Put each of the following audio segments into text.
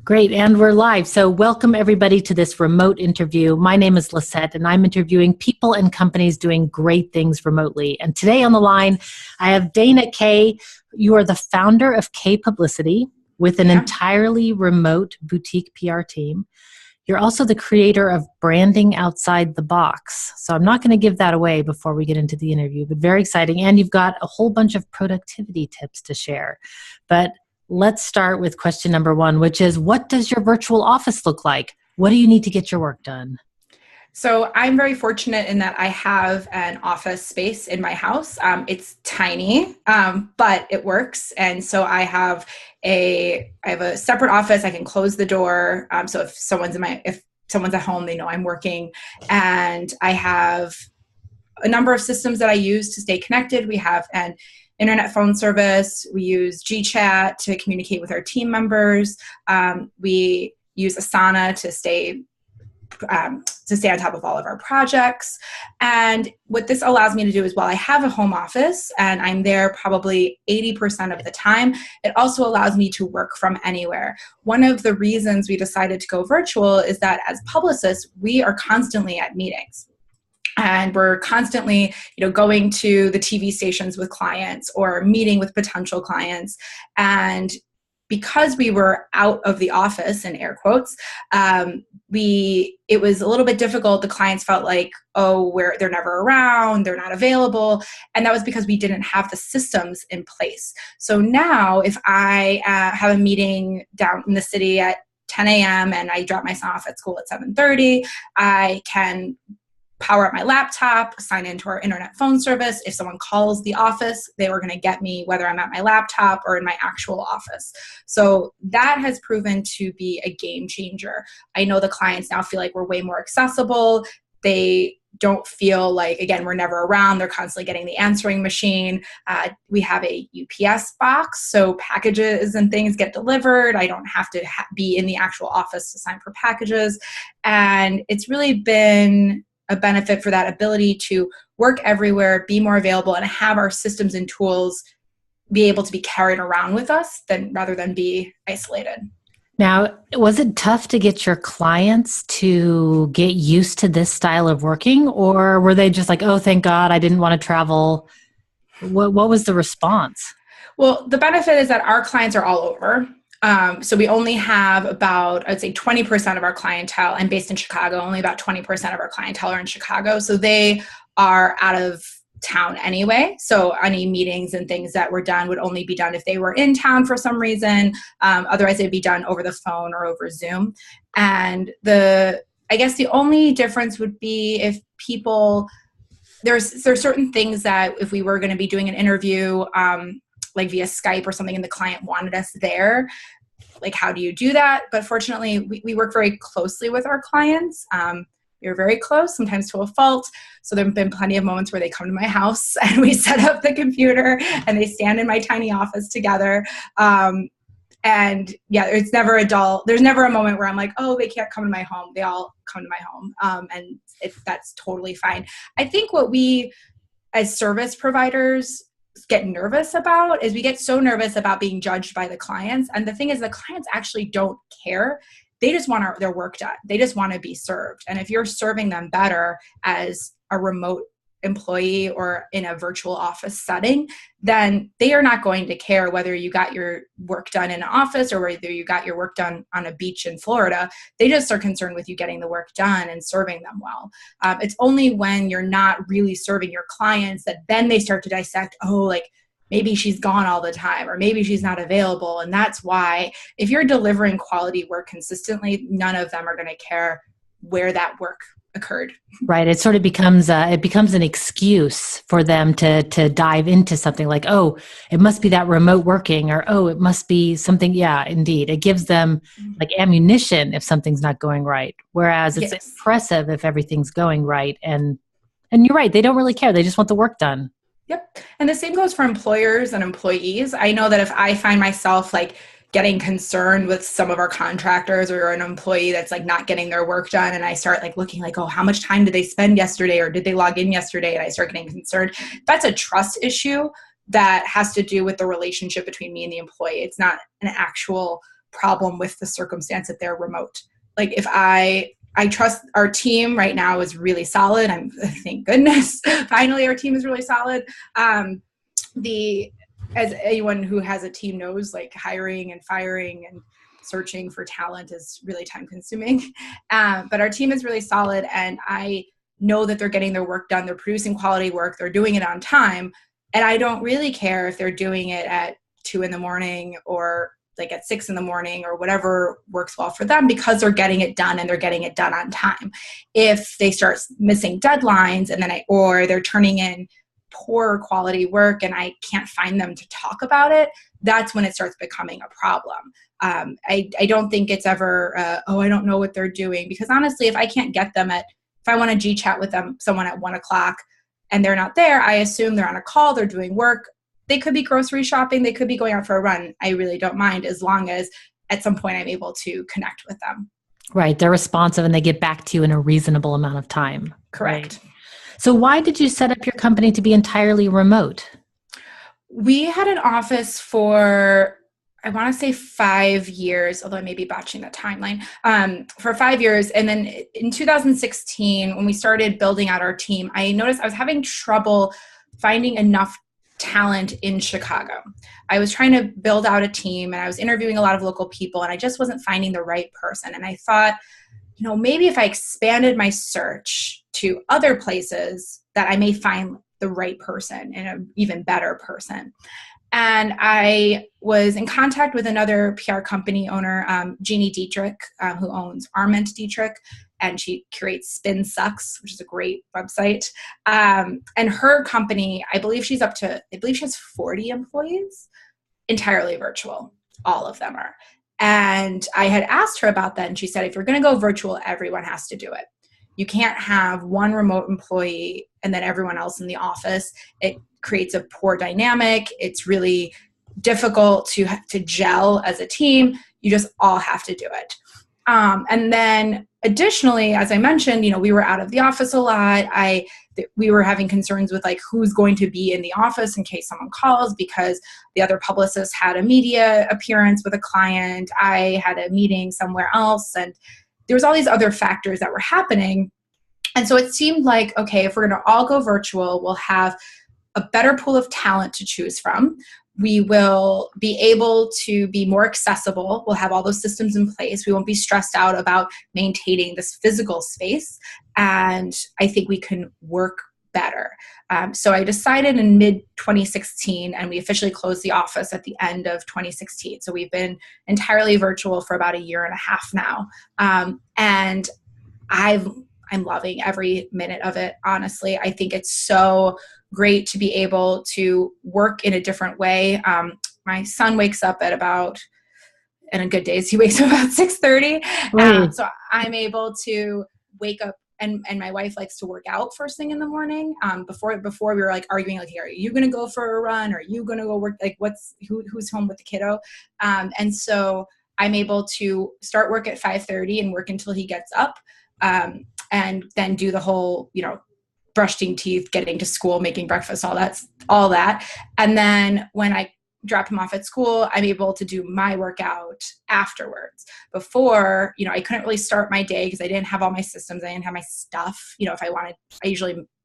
Great, and we're live. So welcome everybody to this remote interview. My name is Lisette, and I'm interviewing people and companies doing great things remotely. And today on the line, I have Dana Kaye. You are the founder of Kaye Publicity with an entirely remote boutique PR team. You're also the creator of Branding Outside the Box. So I'm not going to give that away before we get into the interview, but very exciting. And you've got a whole bunch of productivity tips to share. But let's start with question number one, which is, what does your virtual office look like? What do you need to get your work done? So I'm very fortunate in that I have an office space in my house. It's tiny, but it works. And so I have a separate office. I can close the door. So if someone's at home, they know I'm working. And I have a number of systems that I use to stay connected. We have an internet phone service. We use GChat to communicate with our team members. We use Asana to stay on top of all of our projects. And what this allows me to do is, while I have a home office and I'm there probably 80% of the time, it also allows me to work from anywhere. One of the reasons we decided to go virtual is that as publicists, we are constantly at meetings. And we're constantly, going to the TV stations with clients or meeting with potential clients. And because we were out of the office, in air quotes, it was a little bit difficult. The clients felt like, they're never around, they're not available. And that was because we didn't have the systems in place. So now if I have a meeting down in the city at 10 a.m. and I drop my son off at school at 7:30, I can power up my laptop, sign into our internet phone service. If someone calls the office, they were going to get me whether I'm at my laptop or in my actual office. So that has proven to be a game changer. I know the clients now feel like we're way more accessible. They don't feel like, again, we're never around. They're constantly getting the answering machine. We have a UPS box, so packages and things get delivered. I don't have to be in the actual office to sign for packages. And it's really been a benefit for that ability to work everywhere, be more available, and have our systems and tools be able to be carried around with us rather than be isolated. Now, was it tough to get your clients to get used to this style of working, or were they just like, oh, thank God, I didn't want to travel? What was the response? Well, the benefit is that our clients are all over. So we only have about, I'd say 20% of our clientele. I'm based in Chicago. Only about 20% of our clientele are in Chicago. So they are out of town anyway. So any meetings and things that were done would only be done if they were in town for some reason. Otherwise, they'd be done over the phone or over Zoom. And I guess the only difference would be if people, there's certain things that if we were going to be doing an interview, like via Skype or something, and the client wanted us there, like, how do you do that? But fortunately, we work very closely with our clients. We're very close, sometimes to a fault. So there have been plenty of moments where they come to my house and we set up the computer and they stand in my tiny office together. And yeah, there's never a moment where I'm like, oh, they can't come to my home. They all come to my home. And that's totally fine. I think what we, as service providers, get nervous about is we get so nervous about being judged by the clients. And the thing is, the clients actually don't care. They just want their work done. They just want to be served. And if you're serving them better as a remote employee or in a virtual office setting, then they are not going to care whether you got your work done in an office or whether you got your work done on a beach in Florida. They just are concerned with you getting the work done and serving them well. It's only when you're not really serving your clients that then they start to dissect, maybe she's gone all the time, or maybe she's not available. And that's why if you're delivering quality work consistently, none of them are going to care where that work occurred. Right. It sort of becomes an excuse for them to dive into something like, oh, it must be that remote working, or, oh, it must be something. Yeah, indeed. It gives them like ammunition if something's not going right. Whereas it's impressive if everything's going right. And you're right. They don't really care. They just want the work done. Yep. And the same goes for employers and employees. I know that if I find myself getting concerned with some of our contractors or an employee that's not getting their work done, and I start looking oh, how much time did they spend yesterday, or did they log in yesterday? And I start getting concerned. That's a trust issue that has to do with the relationship between me and the employee. It's not an actual problem with the circumstance that they're remote. Like if I trust our team right now is really solid. Thank goodness, finally our team is really solid. As anyone who has a team knows, like hiring and firing and searching for talent is really time consuming. But our team is really solid, and I know that they're getting their work done. They're producing quality work. They're doing it on time. And I don't really care if they're doing it at 2 a.m. or like at 6 a.m. or whatever works well for them, because they're getting it done and they're getting it done on time. If they start missing deadlines or they're turning in poor quality work and I can't find them to talk about it, that's when it starts becoming a problem. I don't think it's ever, I don't know what they're doing, because honestly, if I can't get them if I want to G chat with someone at 1 o'clock and they're not there, I assume they're on a call, they're doing work. They could be grocery shopping, they could be going out for a run. I really don't mind, as long as at some point I'm able to connect with them. Right. They're responsive and they get back to you in a reasonable amount of time. Correct. Right? So why did you set up your company to be entirely remote? We had an office for, I want to say 5 years, although I may be botching the timeline, for 5 years. And then in 2016, when we started building out our team, I noticed I was having trouble finding enough talent in Chicago. I was trying to build out a team, and I was interviewing a lot of local people, and I just wasn't finding the right person. And I thought, maybe if I expanded my search to other places, that I may find the right person and an even better person. And I was in contact with another PR company owner, Jeannie Dietrich, who owns Arment Dietrich, and she curates Spin Sucks, which is a great website. And her company, I believe she has 40 employees, entirely virtual. All of them are. And I had asked her about that, and she said, if you're going to go virtual, everyone has to do it. You can't have one remote employee and then everyone else in the office. It creates a poor dynamic. It's really difficult to gel as a team. You just all have to do it. And then additionally, as I mentioned, we were out of the office a lot. We were having concerns with like who's going to be in the office in case someone calls, because the other publicist had a media appearance with a client. I had a meeting somewhere else, and there was all these other factors that were happening. And so it seemed like, okay, if we're going to all go virtual, we'll have a better pool of talent to choose from. We will be able to be more accessible. We'll have all those systems in place. We won't be stressed out about maintaining this physical space. And I think we can work better. So I decided in mid-2016, and we officially closed the office at the end of 2016. So we've been entirely virtual for about 1.5 years now. And I'm loving every minute of it, honestly. I think it's so great to be able to work in a different way. My son wakes up at about, and on good days, he wakes up about 6:30. Right. So I'm able to wake up, and my wife likes to work out first thing in the morning. Before we were like arguing, like, hey, are you going to go for a run? Or are you going to go work? Like, who's home with the kiddo? And so I'm able to start work at 5:30 and work until he gets up. And then do the whole, brushing teeth, getting to school, making breakfast, all that. And then when I drop him off at school, I'm able to do my workout afterwards. Before, I couldn't really start my day because I didn't have all my systems. I didn't have my stuff. If I wanted,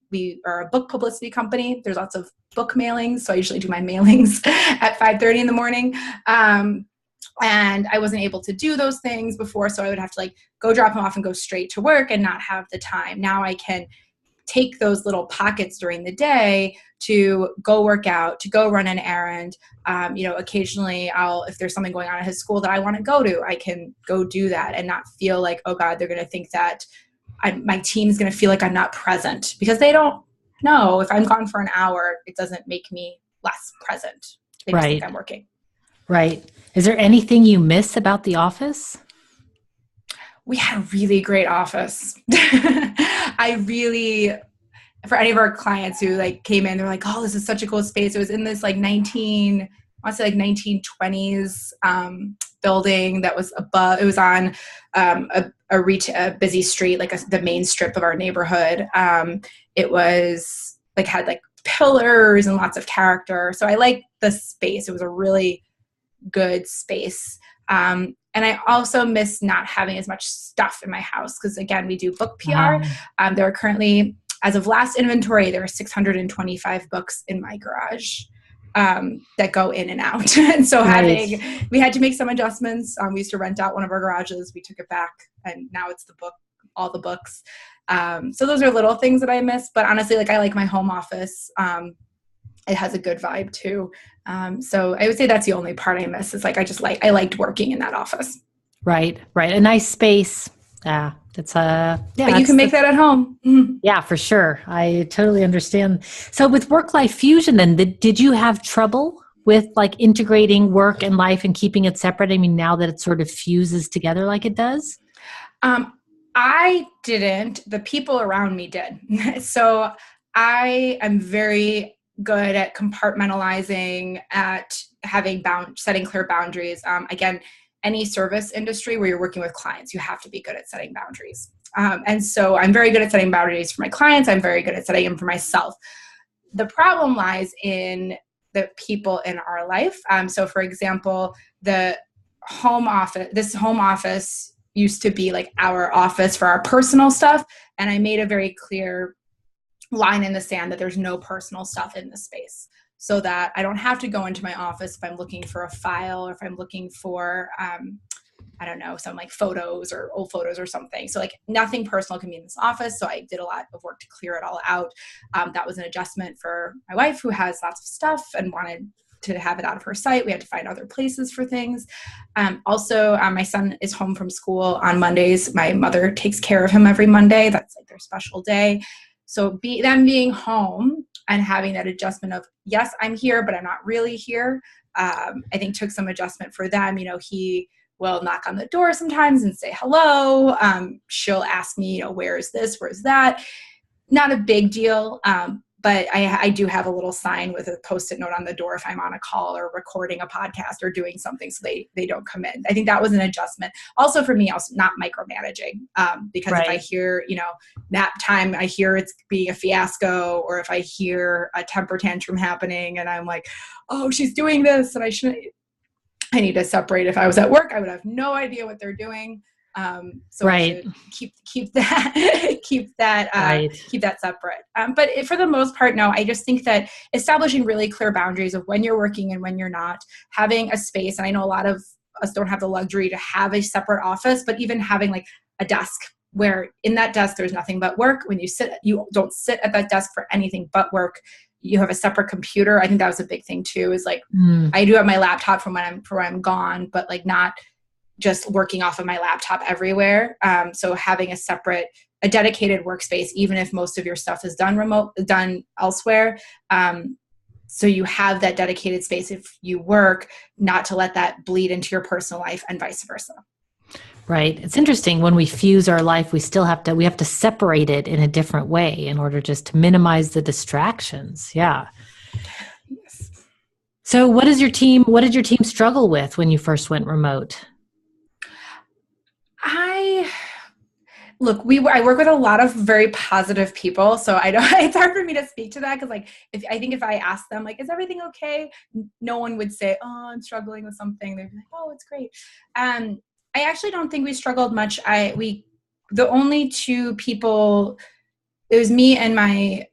we are a book publicity company. There's lots of book mailings. So I usually do my mailings at 5:30 in the morning. And I wasn't able to do those things before. So I would have to go drop him off and go straight to work and not have the time. Now I can take those little pockets during the day to go work out, to go run an errand. Occasionally if there's something going on at his school that I want to go to, I can go do that and not feel like, oh God, they're going to think that my team's going to feel like I'm not present, because they don't know. If I'm gone for an hour, it doesn't make me less present. They just think I'm working. Right. Is there anything you miss about the office? We had a really great office. For any of our clients who came in, they're like, oh, this is such a cool space. It was in this 1920s building that was above. It was on a busy street, the main strip of our neighborhood. It was had pillars and lots of character. So I liked the space. It was a really good space. And I also miss not having as much stuff in my house because, again, we do book PR. Wow. There are currently, as of last inventory, there are 625 books in my garage that go in and out. And so we had to make some adjustments. We used to rent out one of our garages. We took it back, and now it's all the books. So those are little things that I miss. But honestly, like, I like my home office. It has a good vibe too. So I would say that's the only part I miss is like, I liked working in that office. Right. A nice space. Yeah. But you can make that at home. Yeah, for sure. I totally understand. So with work-life fusion, then did you have trouble with like integrating work and life and keeping it separate? I mean, now that it sort of fuses together like it does? I didn't. The people around me did. So I am very good at compartmentalizing, at setting clear boundaries. Again, any service industry where you're working with clients, you have to be good at setting boundaries. And so I'm very good at setting boundaries for my clients. I'm very good at setting them for myself. The problem lies in the people in our life. So for example, this home office used to be like our office for our personal stuff. And I made a very clear line in the sand that there's no personal stuff in the space, so that I don't have to go into my office if I'm looking for a file or if I'm looking for, I don't know, some like photos or old photos or something. So like nothing personal can be in this office. So I did a lot of work to clear it all out. That was an adjustment for my wife, who has lots of stuff and wanted to have it out of her sight. We had to find other places for things. Also, my son is home from school on Mondays. My mother takes care of him every Monday. That's like their special day. So them being home and having that adjustment of, yes, I'm here, but I'm not really here, I think took some adjustment for them. You know, he will knock on the door sometimes and say hello. She'll ask me, you know, where is this? Where's that? Not a big deal. But I do have a little sign with a Post-it note on the door if I'm on a call or recording a podcast or doing something, so they don't come in. I think that was an adjustment. Also for me, also not micromanaging, because if I hear, you know, nap time, I hear it's being a fiasco, or if I hear a temper tantrum happening and I'm like, oh, she's doing this and I need to separate. If I was at work, I would have no idea what they're doing. So I should keep that keep that separate. But for the most part, no, I just think that establishing really clear boundaries of when you're working and when you're not, having a space. And I know a lot of us don't have the luxury to have a separate office, but even having like a desk where in that desk, there's nothing but work. When you don't sit at that desk for anything but work. You have a separate computer. I think that was a big thing too, is like, I do have my laptop for when I'm gone, but like not just working off of my laptop everywhere. So having a dedicated workspace, even if most of your stuff is done elsewhere. So you have that dedicated space if you work, not to let that bleed into your personal life and vice versa. Right. It's interesting, when we fuse our life, we have to separate it in a different way in order just to minimize the distractions. Yeah. Yes. So what did your team struggle with when you first went remote? I work with a lot of very positive people, so it's hard for me to speak to that, because like if I ask them like, is everything okay, no one would say, oh, I'm struggling with something. They'd be like, oh, it's great. I actually don't think we struggled much. The only two people, it was me and my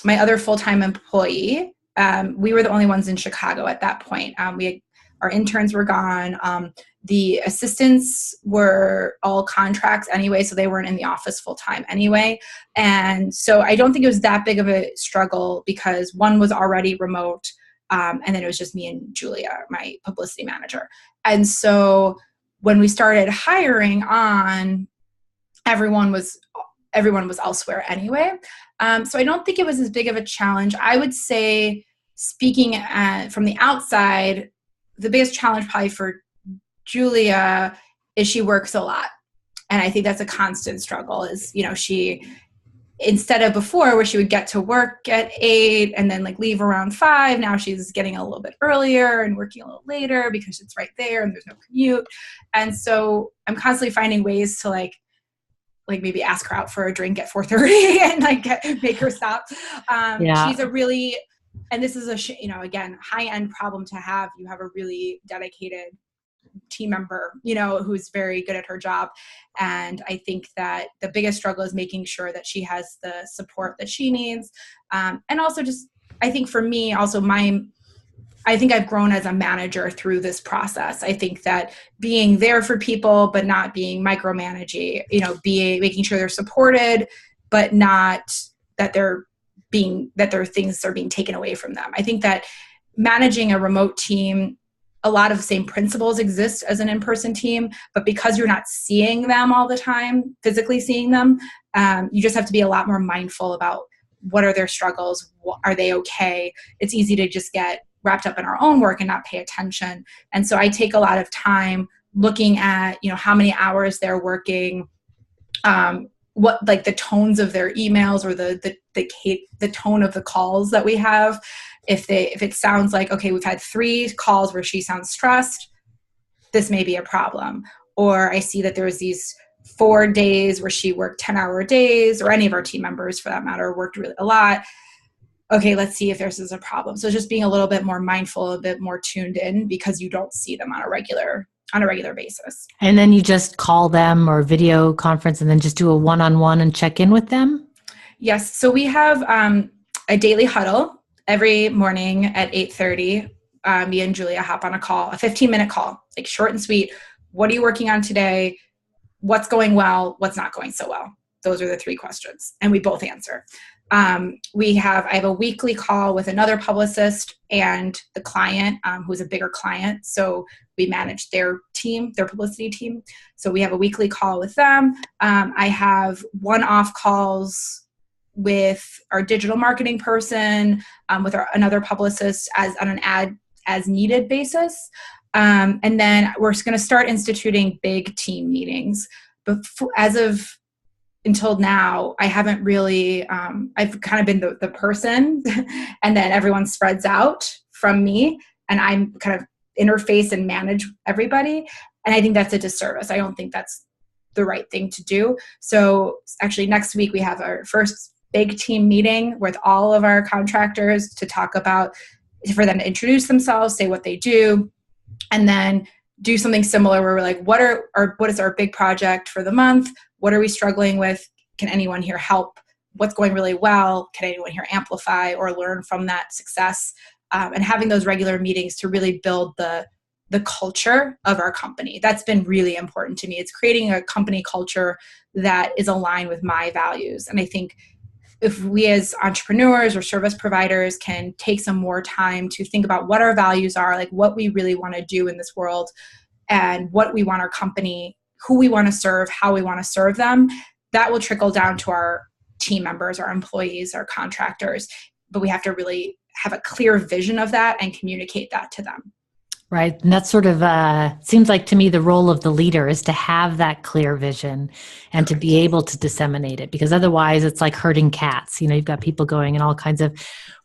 other full-time employee. We were the only ones in Chicago at that point. Our interns were gone. The assistants were all contracts anyway, so they weren't in the office full time anyway. And so I don't think it was that big of a struggle, because one was already remote, and then it was just me and Julia, my publicity manager. And so when we started hiring on, everyone was elsewhere anyway. So I don't think it was as big of a challenge. I would say, speaking from the outside, the biggest challenge probably for Julia is she works a lot. And I think that's a constant struggle, is, you know, she, instead of before where she would get to work at 8 and then like leave around 5, now she's getting a little bit earlier and working a little later because it's right there and there's no commute. And so I'm constantly finding ways to like maybe ask her out for a drink at 4:30 and like make her stop. She's a really, and this is again, high-end problem to have. You have a really dedicated team member, who's very good at her job. And I think that the biggest struggle is making sure that she has the support that she needs. And also just, I think for me, also I think I've grown as a manager through this process. I think that being there for people, but not being micromanaging, making sure they're supported, but not that their things are being taken away from them. I think that managing a remote team, a lot of the same principles exist as an in-person team, but because you're not seeing them all the time, physically seeing them, you just have to be a lot more mindful about what are their struggles, are they okay? It's easy to just get wrapped up in our own work and not pay attention. And so I take a lot of time looking at, how many hours they're working, what like the tones of their emails or the tone of the calls that we have. If it sounds like, okay, we've had 3 calls where she sounds stressed, this may be a problem. Or I see that there was these 4 days where she worked 10-hour days, or any of our team members for that matter worked really a lot. Okay, let's see if this is a problem. So just being a little bit more mindful, a bit more tuned in, because you don't see them on a regular basis. And then you just call them or video conference and then just do a one-on-one and check in with them? Yes. So we have a daily huddle every morning at 8:30. Me and Julia hop on a call, a 15-minute call, like short and sweet. What are you working on today? What's going well? What's not going so well? Those are the 3 questions. And we both answer. I have a weekly call with another publicist and the client, who's a bigger client. So we manage their team, their publicity team. So we have a weekly call with them. I have one-off calls with our digital marketing person, with another publicist on an as needed basis. And then we're going to start instituting big team meetings. But until now, I haven't really, I've kind of been the person and then everyone spreads out from me and I'm kind of interface and manage everybody. And I think that's a disservice. I don't think that's the right thing to do. So actually next week we have our first big team meeting with all of our contractors to talk about, for them to introduce themselves, say what they do, and then do something similar where we're like, what is our big project for the month? What are we struggling with? Can anyone here help? What's going really well? Can anyone here amplify or learn from that success? And having those regular meetings to really build the culture of our company. That's been really important to me. It's creating a company culture that is aligned with my values. And I think if we as entrepreneurs or service providers can take some more time to think about what our values are, like what we really want to do in this world and what we want our company, who we want to serve, how we want to serve them, that will trickle down to our team members, our employees, our contractors. But we have to really have a clear vision of that and communicate that to them. Right. And that sort of seems like to me the role of the leader is to have that clear vision and to be able to disseminate it, because otherwise it's like herding cats. You've got people going in all kinds of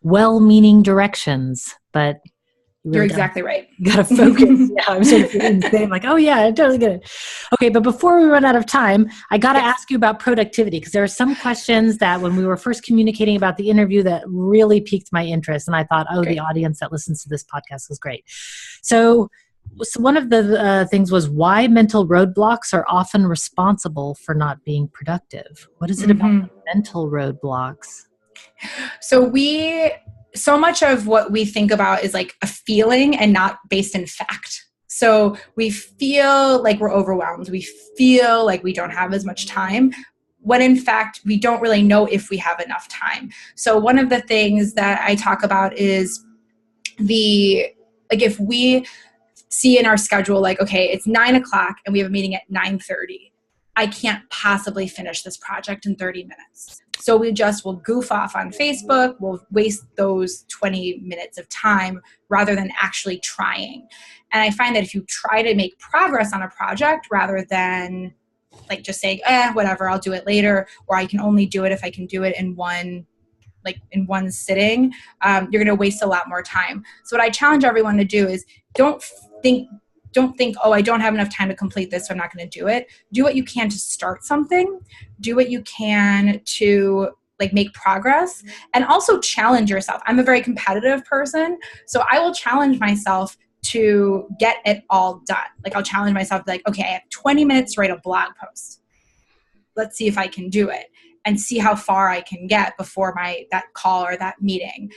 well-meaning directions, but you're exactly right. Got to focus. Yeah, I'm sort of feeling the same, like, oh yeah, I totally get it. Okay, but before we run out of time, I got to ask you about productivity, because there are some questions that when we were first communicating about the interview that really piqued my interest, and I thought, oh, great. The audience that listens to this podcast is great. So one of the things was why mental roadblocks are often responsible for not being productive. What is it about mental roadblocks? So much of what we think about is like a feeling and not based in fact. So we feel like we're overwhelmed. We feel like we don't have as much time, when in fact we don't really know if we have enough time. So one of the things that I talk about is if we see in our schedule, like, okay, it's 9:00 and we have a meeting at 9:30. I can't possibly finish this project in 30 minutes. So we'll goof off on Facebook. We'll waste those 20 minutes of time rather than actually trying. And I find that if you try to make progress on a project rather than like just saying, whatever, I'll do it later, or I can only do it if I can do it in one sitting, you're going to waste a lot more time. So what I challenge everyone to do is don't think, oh, I don't have enough time to complete this, so I'm not going to do it. Do what you can to start something. Do what you can to make progress, and also challenge yourself. I'm a very competitive person, so I will challenge myself to get it all done. Like I'll challenge myself, like, okay, I have 20 minutes to write a blog post. Let's see if I can do it and see how far I can get before that call or that meeting.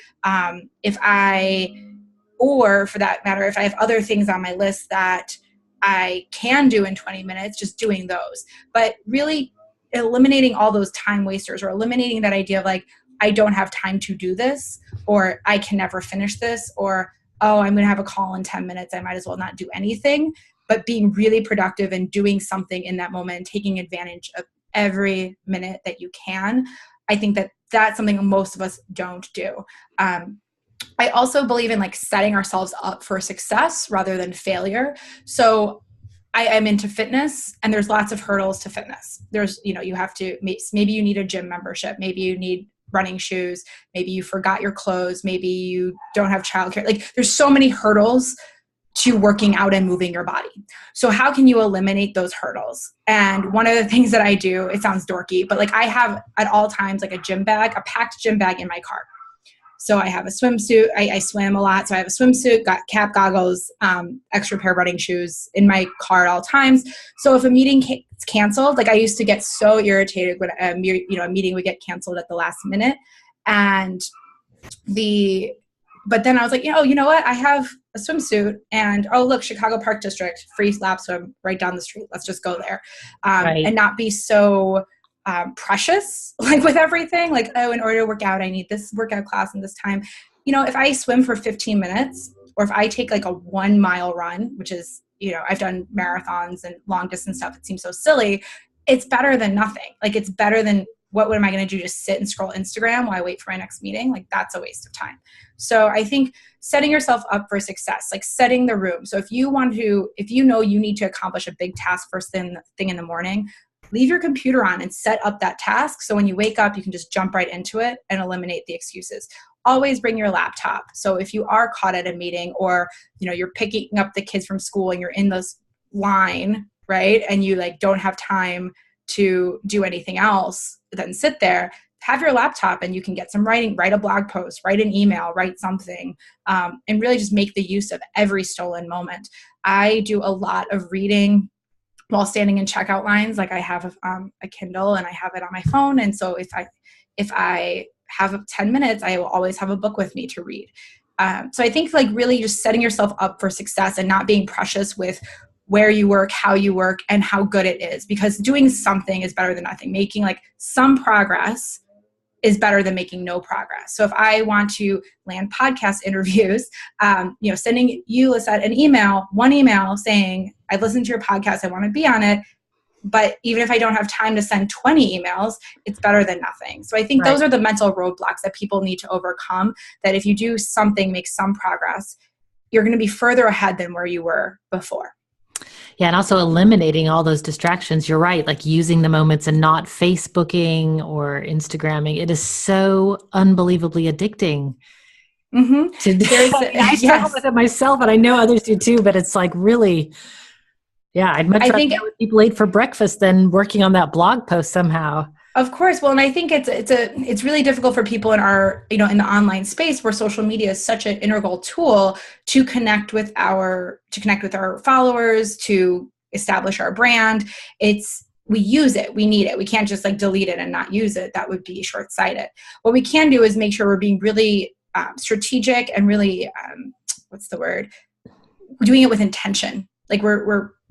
Or for that matter, if I have other things on my list that I can do in 20 minutes, just doing those. But really eliminating all those time wasters, or eliminating that idea of like, I don't have time to do this, or I can never finish this, or, oh, I'm going to have a call in 10 minutes. I might as well not do anything. But being really productive and doing something in that moment, taking advantage of every minute that you can. I think that that's something most of us don't do. I also believe in like setting ourselves up for success rather than failure. So I am into fitness, and there's lots of hurdles to fitness. There's, you have to, maybe you need a gym membership. Maybe you need running shoes. Maybe you forgot your clothes. Maybe you don't have childcare. Like there's so many hurdles to working out and moving your body. So how can you eliminate those hurdles? And one of the things that I do, it sounds dorky, but like I have at all times like a packed gym bag in my car. So I have a swimsuit. I swim a lot. So I have a swimsuit, got cap, goggles, extra pair of running shoes in my car at all times. So if a meeting gets canceled, like I used to get so irritated when a meeting would get canceled at the last minute. But then I was like, you know what? I have a swimsuit, and oh, look, Chicago Park District, free lap swim right down the street. Let's just go there. Right. And not be so precious, like with everything, like, oh, in order to work out, I need this workout class in this time. If I swim for 15 minutes, or if I take like a 1 mile run, which is, I've done marathons and long distance stuff. It seems so silly. It's better than nothing. Like it's better than, what am I going to do? Just sit and scroll Instagram while I wait for my next meeting? Like that's a waste of time. So I think setting yourself up for success, like setting the room. So if you know you need to accomplish a big task first thing in the morning, leave your computer on and set up that task. So when you wake up, you can just jump right into it and eliminate the excuses. Always bring your laptop. So if you are caught at a meeting, or, you're picking up the kids from school and you're in this line, right? And you like don't have time to do anything else than sit there, have your laptop and you can get some writing, write a blog post, write an email, write something, and really just make the use of every stolen moment. I do a lot of reading while standing in checkout lines. Like I have a Kindle and I have it on my phone. And so if I have 10 minutes, I will always have a book with me to read. So I think like really just setting yourself up for success and not being precious with where you work, how you work, and how good it is, because doing something is better than nothing. Making like some progress is better than making no progress. So if I want to land podcast interviews, sending you, Lisette, one email saying, I've listened to your podcast, I want to be on it. But even if I don't have time to send 20 emails, it's better than nothing. So I think those are the mental roadblocks that people need to overcome, that if you do something, make some progress, you're going to be further ahead than where you were before. Yeah, and also eliminating all those distractions. You're right, like using the moments and not Facebooking or Instagramming. It is so unbelievably addicting. Mm-hmm. I struggle with it myself, and I know others do too, but it's like really, I'd much rather get with people ate for breakfast than working on that blog post somehow. Of course. Well, and I think it's really difficult for people in our, in the online space where social media is such an integral tool to connect with our followers, to establish our brand. We use it. We need it. We can't just like delete it and not use it. That would be short-sighted. What we can do is make sure we're being really strategic and really, doing it with intention. Like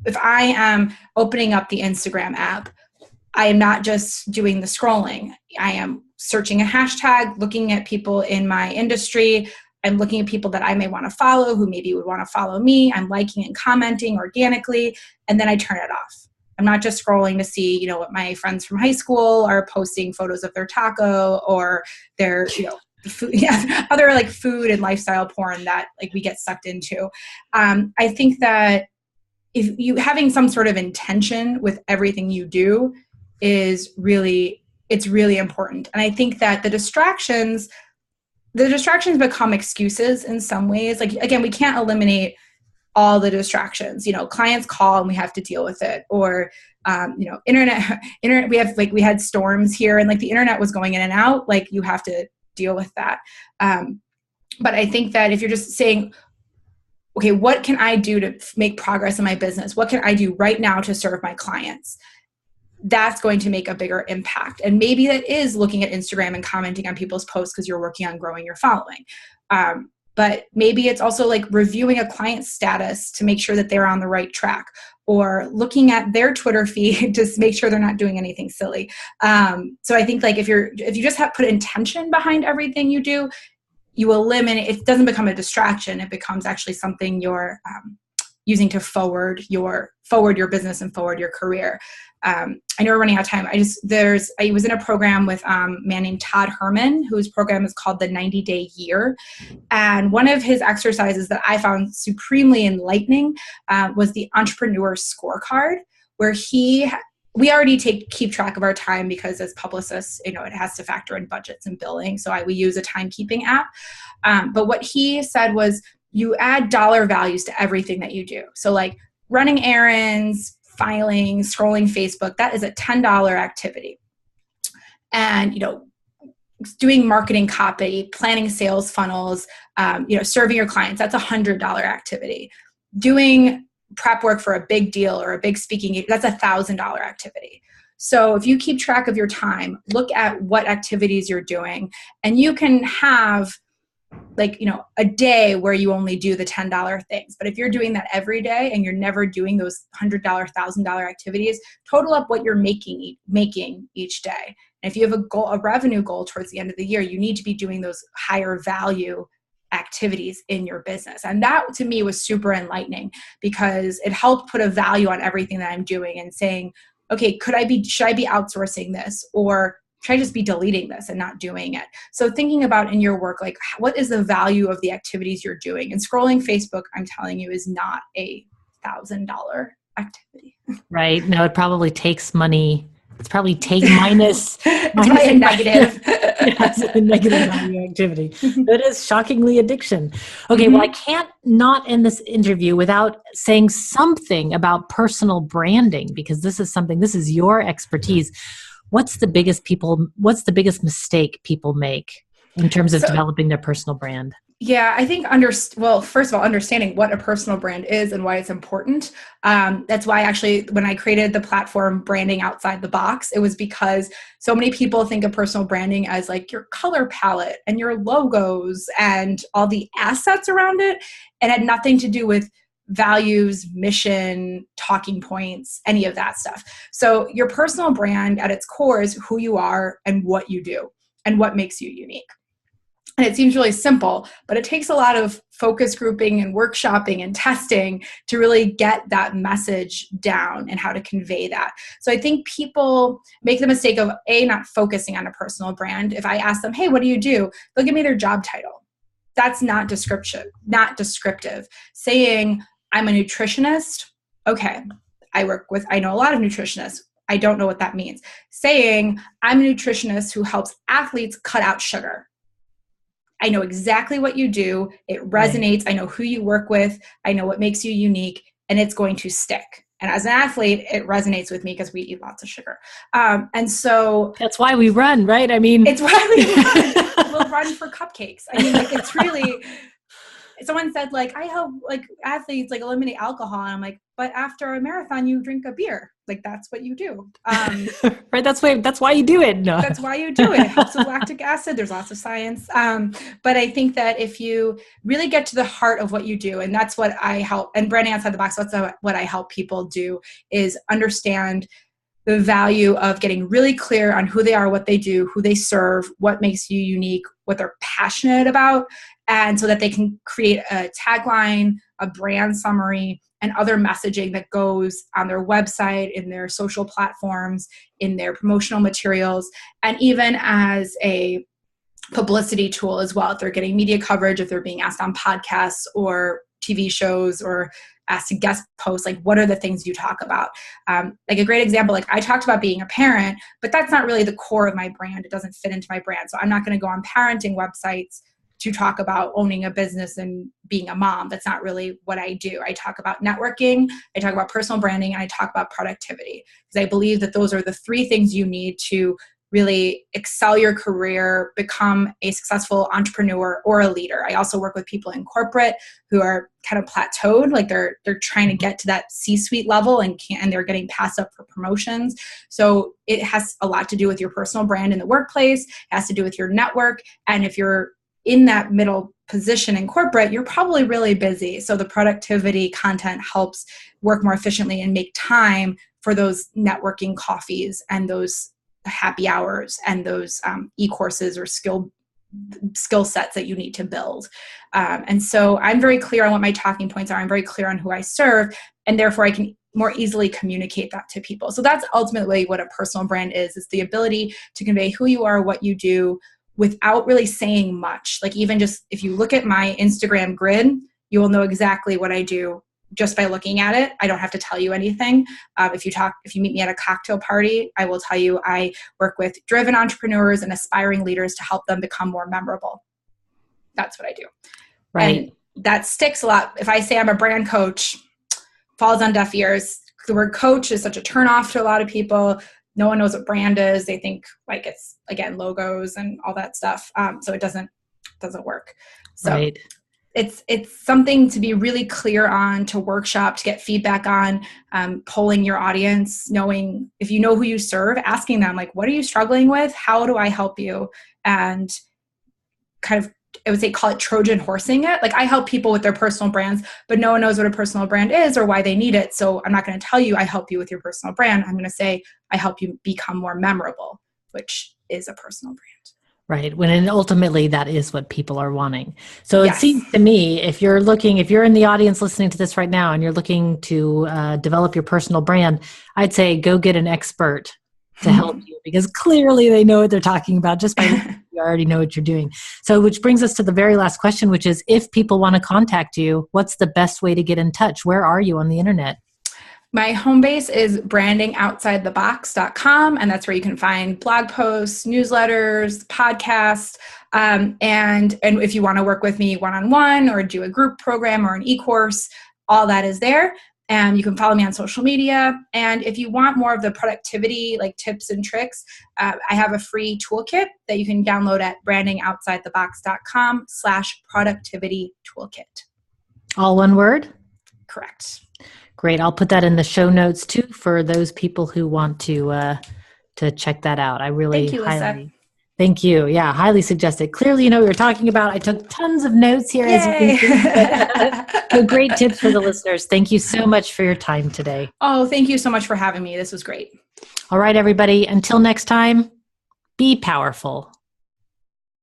if I am opening up the Instagram app, I am not just doing the scrolling. I am searching a hashtag, looking at people in my industry. I'm looking at people that I may want to follow, who maybe would want to follow me. I'm liking and commenting organically, and then I turn it off. I'm not just scrolling to see, what my friends from high school are posting photos of their taco or their, food, other like food and lifestyle porn that like we get sucked into. I think that if you having some sort of intention with everything you do it's really important. And I think that the distractions become excuses in some ways. Like, again, we can't eliminate all the distractions. Clients call and we have to deal with it. Or, internet, we had storms here and like the internet was going in and out, like you have to deal with that. But I think that if you're just saying, okay, what can I do to make progress in my business? What can I do right now to serve my clients? That's going to make a bigger impact. And maybe that is looking at Instagram and commenting on people's posts because you're working on growing your following. But maybe it's also like reviewing a client's status to make sure that they're on the right track, or looking at their Twitter feed to make sure they're not doing anything silly. So I think like if you just have put intention behind everything you do, you eliminate, it doesn't become a distraction. It becomes actually something you're using to forward your business and forward your career. I know we're running out of time. I was in a program with a man named Todd Herman, whose program is called the 90-Day Year. And one of his exercises that I found supremely enlightening was the entrepreneur scorecard, where we already keep track of our time because as publicists, it has to factor in budgets and billing. So we use a timekeeping app. But what he said was you add dollar values to everything that you do. So like running errands, filing, scrolling Facebook, that is a $10 activity. And, doing marketing copy, planning sales funnels, serving your clients, that's a $100 activity. Doing prep work for a big deal or a big speaking, that's a $1,000 activity. So if you keep track of your time, look at what activities you're doing, and you can have a day where you only do the $10 things. But if you're doing that every day and you're never doing those $100, $1,000 activities, total up what you're making each day. And if you have a revenue goal towards the end of the year, you need to be doing those higher value activities in your business. And that to me was super enlightening because it helped put a value on everything that I'm doing and saying, okay, should I be outsourcing this, or should I just be deleting this and not doing it? So thinking about in your work, like what is the value of the activities you're doing? And scrolling Facebook, I'm telling you, is not a $1,000 activity. Right. No, it probably takes money. It's probably minus a negative. Yes, a negative value activity. It is shockingly addiction. Okay, well, I can't not end this interview without saying something about personal branding, because this is your expertise. What's the biggest mistake people make in terms of developing their personal brand? Yeah, I think first of all, understanding what a personal brand is and why it's important. That's why actually when I created the platform Branding Outside the Box, it was because so many people think of personal branding as like your color palette and your logos and all the assets around it, and had nothing to do with values, mission, talking points, any of that stuff. So your personal brand at its core is who you are and what you do and what makes you unique. And it seems really simple, but it takes a lot of focus grouping and workshopping and testing to really get that message down and how to convey that. So I think people make the mistake of not focusing on a personal brand. If I ask them, hey, what do you do? They'll give me their job title. That's not descriptive. Saying I'm a nutritionist. Okay. I know a lot of nutritionists. I don't know what that means. Saying I'm a nutritionist who helps athletes cut out sugar. I know exactly what you do. It resonates. I know who you work with. I know what makes you unique, and it's going to stick. And as an athlete, it resonates with me because we eat lots of sugar. And so that's why we run, right? I mean, it's why we run. We'll run for cupcakes. I mean, like, it's really, someone said like, I help like athletes like eliminate alcohol. And I'm like, but after a marathon, you drink a beer. Like, that's what you do. Right. That's why you do it. No. That's why you do it. It helps with lactic acid. There's lots of science. But I think that if you really get to the heart of what you do, and that's what I help, and Branding Outside the Box, that's what I help people do, is understand the value of getting really clear on who they are, what they do, who they serve, what makes you unique, what they're passionate about, and so that they can create a tagline, a brand summary, and other messaging that goes on their website, in their social platforms, in their promotional materials, and even as a publicity tool as well. If they're getting media coverage, if they're being asked on podcasts or TV shows or asked to guest post, like, what are the things you talk about? Like a great example, like I talked about being a parent, but that's not really the core of my brand. It doesn't fit into my brand. So I'm not going to go on parenting websites to talk about owning a business and being a mom. That's not really what I do. I talk about networking, I talk about personal branding, and I talk about productivity, because I believe that those are the three things you need to really excel your career, become a successful entrepreneur or a leader. I also work with people in corporate who are kind of plateaued, like they're trying to get to that C-suite level and they're getting passed up for promotions. So it has a lot to do with your personal brand in the workplace. It has to do with your network. And if you're in that middle position in corporate, you're probably really busy. So the productivity content helps work more efficiently and make time for those networking coffees and those happy hours and those e-courses or skill sets that you need to build. And so I'm very clear on what my talking points are. I'm very clear on who I serve, and therefore I can more easily communicate that to people. So that's ultimately what a personal brand is the ability to convey who you are, what you do, without really saying much. Like even just if you look at my Instagram grid, you will know exactly what I do just by looking at it. I don't have to tell you anything. If you meet me at a cocktail party, I will tell you I work with driven entrepreneurs and aspiring leaders to help them become more memorable. That's what I do. Right. And that sticks a lot. If I say I'm a brand coach, falls on deaf ears. The word coach is such a turnoff to a lot of people. No one knows what brand is. They think like it's, again, logos and all that stuff. So it doesn't work. So right. It's something to be really clear on, to workshop, to get feedback on, polling your audience, knowing if you know who you serve, asking them like, what are you struggling with? How do I help you? And kind of, I would say, call it Trojan horsing it. Like I help people with their personal brands, but no one knows what a personal brand is or why they need it. So I'm not going to tell you I help you with your personal brand. I'm going to say I help you become more memorable, which is a personal brand. Right. And ultimately that is what people are wanting. So Yes. It seems to me, if you're in the audience listening to this right now and you're looking to develop your personal brand, I'd say go get an expert to help you, because clearly they know what they're talking about just by you already know what you're doing. So which brings us to the very last question, which is if people want to contact you, what's the best way to get in touch? Where are you on the internet? My home base is brandingoutsidethebox.com, and that's where you can find blog posts, newsletters, podcasts, and if you want to work with me one-on-one or do a group program or an e-course, all that is there. And you can follow me on social media. And if you want more of the productivity, like tips and tricks, I have a free toolkit that you can download at brandingoutsidethebox.com/productivity toolkit. All one word? Correct. Great. I'll put that in the show notes too for those people who want to check that out. I really Thank you. Yeah, highly suggest it. Clearly, you know what you're talking about. I took tons of notes here. Yay! As you can see. So great tips for the listeners. Thank you so much for your time today. Oh, thank you so much for having me. This was great. All right, everybody. Until next time, be powerful.